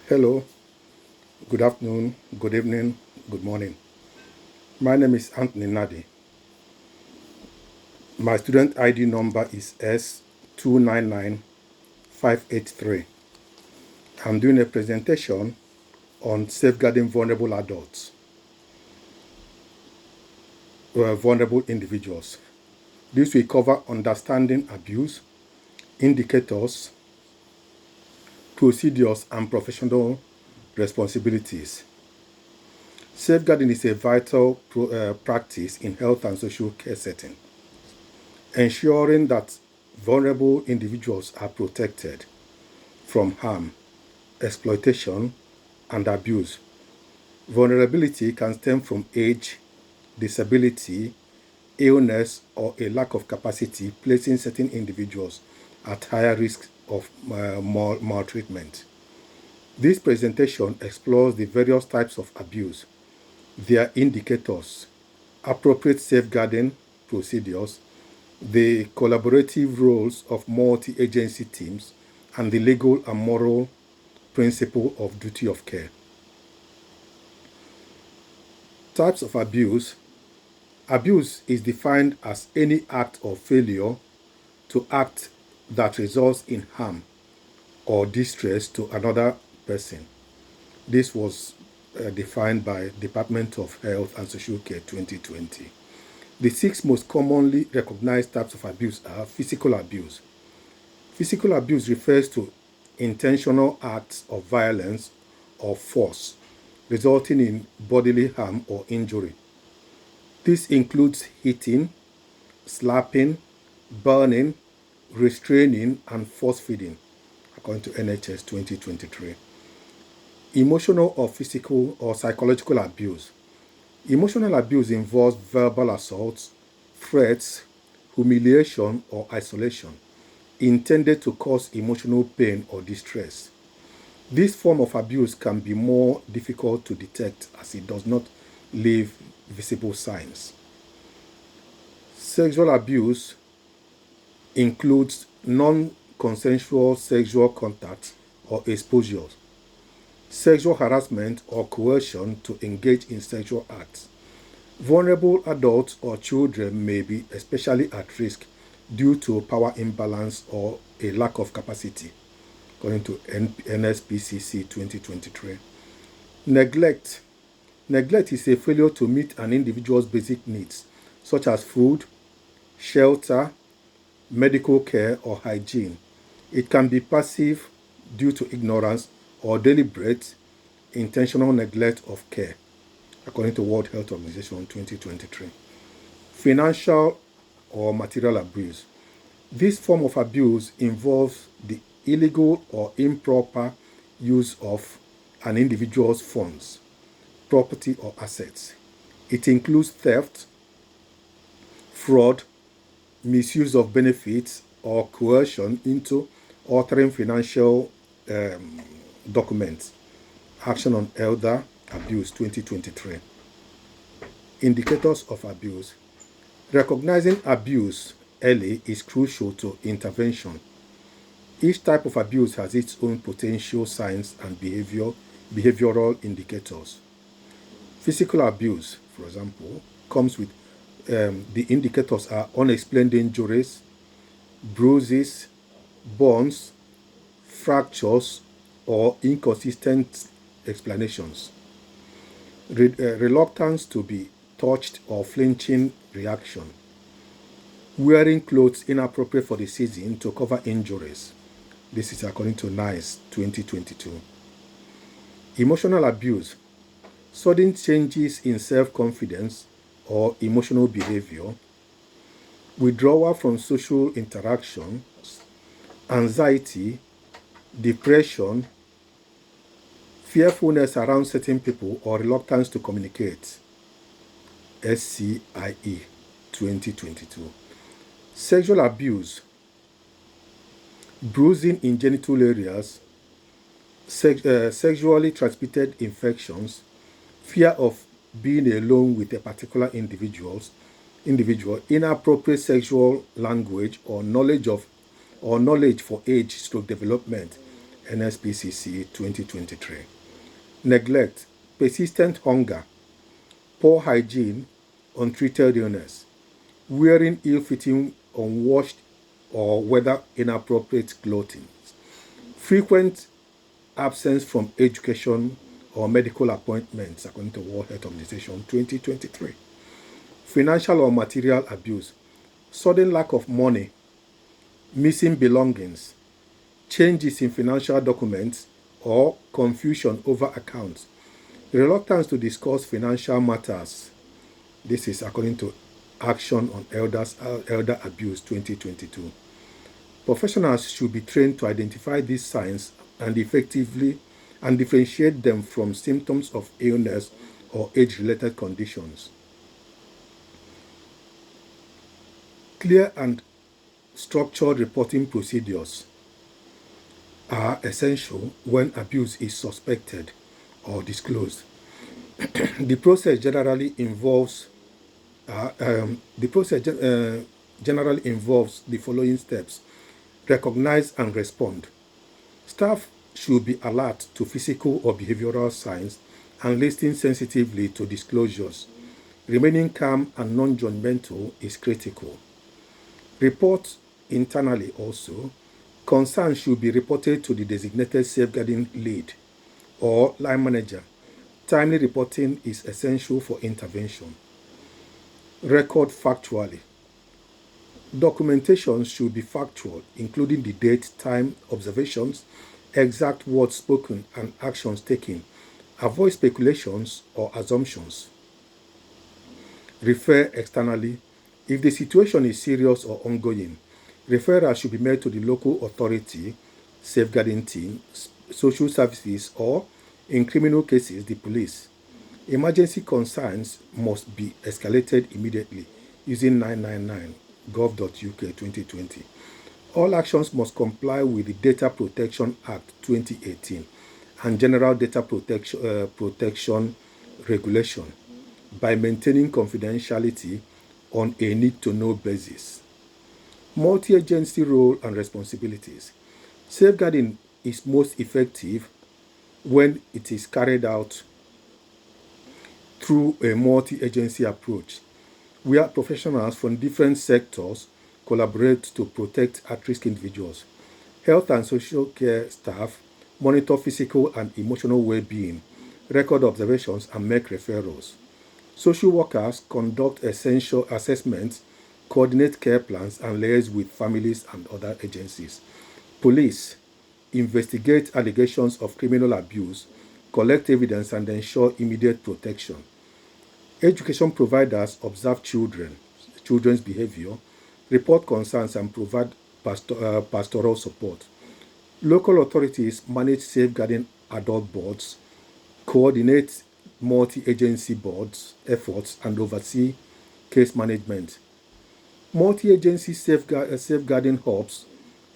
Hello, good afternoon, good evening, good morning. My name is Anthony Nadi. My student ID number is S299583. I'm doing a presentation on safeguarding vulnerable adults, vulnerable individuals. This will cover understanding abuse, indicators, procedures, and professional responsibilities. Safeguarding is a vital practice in health and social care setting, ensuring that vulnerable individuals are protected from harm, exploitation, and abuse. Vulnerability can stem from age, disability, illness, or a lack of capacity, placing certain individuals at higher risk of maltreatment. This presentation explores the various types of abuse, their indicators, appropriate safeguarding procedures, the collaborative roles of multi-agency teams, and the legal and moral principle of duty of care. Types of abuse. Abuse is defined as any act or failure to act that results in harm or distress to another person. This was defined by Department of Health and Social Care 2020. The six most commonly recognized types of abuse are physical abuse. Physical abuse refers to intentional acts of violence or force resulting in bodily harm or injury. This includes hitting, slapping, burning, restraining, and force feeding, according to NHS 2023. Emotional or physical or psychological abuse. Emotional abuse involves verbal assaults, threats, humiliation, or isolation intended to cause emotional pain or distress. This form of abuse can be more difficult to detect as it does not leave visible signs. Sexual abuse includes non-consensual sexual contact or exposure, sexual harassment or coercion to engage in sexual acts. Vulnerable adults or children may be especially at risk due to power imbalance or a lack of capacity, according to NSPCC 2023. Neglect. Neglect is a failure to meet an individual's basic needs, such as food, shelter, medical care, or hygiene. It can be passive due to ignorance or deliberate, intentional neglect of care, according to World Health Organization 2023. Financial or material abuse. This form of abuse involves the illegal or improper use of an individual's funds, property, or assets. It includes theft, fraud, misuse of benefits, or coercion into altering financial documents. Action on Elder Abuse 2023. Indicators of abuse. Recognizing abuse early is crucial to intervention. Each type of abuse has its own potential signs and behavioral indicators. Physical abuse, for example, comes with the indicators are unexplained injuries, bruises, burns, fractures, or inconsistent explanations. Reluctance to be touched or flinching reaction. Wearing clothes inappropriate for the season to cover injuries. This is according to NICE 2022. Emotional abuse. Sudden changes in self-confidence or emotional behavior. Withdrawal from social interactions. Anxiety, depression, fearfulness around certain people, or reluctance to communicate. SCIE 2022. Sexual abuse. Bruising in genital areas, sexually transmitted infections, fear of being alone with a particular individual, inappropriate sexual language or knowledge for age/development, NSPCC 2023. Neglect, persistent hunger, poor hygiene, untreated illness, wearing ill-fitting, unwashed, or whether inappropriate clothing, frequent absence from education or medical appointments, according to World Health Organization 2023. Financial or material abuse, sudden lack of money, missing belongings, changes in financial documents, or confusion over accounts, reluctance to discuss financial matters. This is according to Action on Elder Abuse 2022. Professionals should be trained to identify these signs and effectively and differentiate them from symptoms of illness or age-related conditions. Clear and structured reporting procedures are essential when abuse is suspected or disclosed. The process generally involves the following steps: recognize and respond. Staff should be alert to physical or behavioral signs and listen sensitively to disclosures. Remaining calm and non-judgmental is critical. Report internally also. Concerns should be reported to the designated safeguarding lead or line manager. Timely reporting is essential for intervention. Record factually. Documentation should be factual, including the date, time, observations, exact words spoken, and actions taken. Avoid speculations or assumptions. Refer externally. If the situation is serious or ongoing, referral should be made to the local authority, safeguarding team, social services, or, in criminal cases, the police. Emergency concerns must be escalated immediately using 999 gov.uk 2020. All actions must comply with the Data Protection Act 2018 and General Data Protection Regulation by maintaining confidentiality on a need-to-know basis. Multi-agency role and responsibilities. Safeguarding is most effective when it is carried out through a multi-agency approach, where professionals from different sectors collaborate to protect at-risk individuals. Health and social care staff monitor physical and emotional well-being, record observations, and make referrals. Social workers conduct essential assessments, coordinate care plans, and liaise with families and other agencies. Police investigate allegations of criminal abuse, collect evidence, and ensure immediate protection. Education providers observe children's behavior, report concerns, and provide pastoral support. Local authorities manage safeguarding adult boards, coordinate multi-agency boards efforts, and oversee case management. Multi-agency safeguarding hubs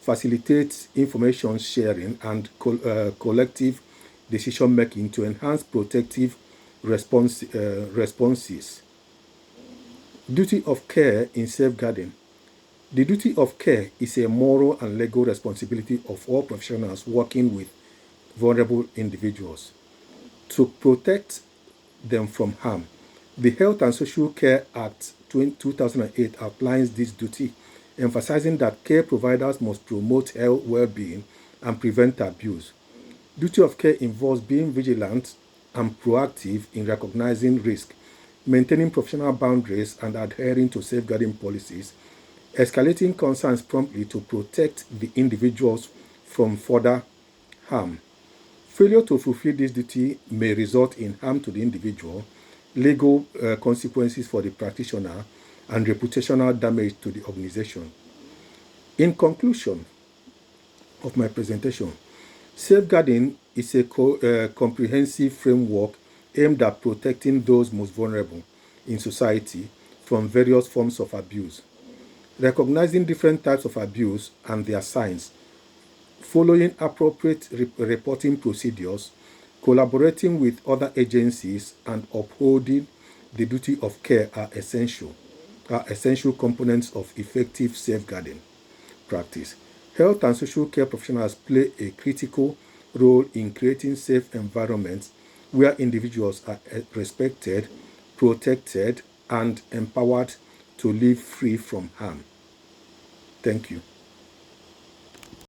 facilitate information sharing and collective decision-making to enhance protective responses. Duty of care in safeguarding. The duty of care is a moral and legal responsibility of all professionals working with vulnerable individuals to protect them from harm. The Health and Social Care Act 2008 outlines this duty, emphasizing that care providers must promote health well-being and prevent abuse. Duty of care involves being vigilant and proactive in recognizing risk, maintaining professional boundaries, and adhering to safeguarding policies, escalating concerns promptly to protect the individuals from further harm. Failure to fulfill this duty may result in harm to the individual, legal consequences for the practitioner, and reputational damage to the organization. In conclusion of my presentation, safeguarding is a comprehensive framework aimed at protecting those most vulnerable in society from various forms of abuse. Recognizing different types of abuse and their signs, following appropriate reporting procedures, collaborating with other agencies, and upholding the duty of care are essential components of effective safeguarding practice. Health and social care professionals play a critical role in creating safe environments where individuals are respected, protected, and empowered to live free from harm. Thank you.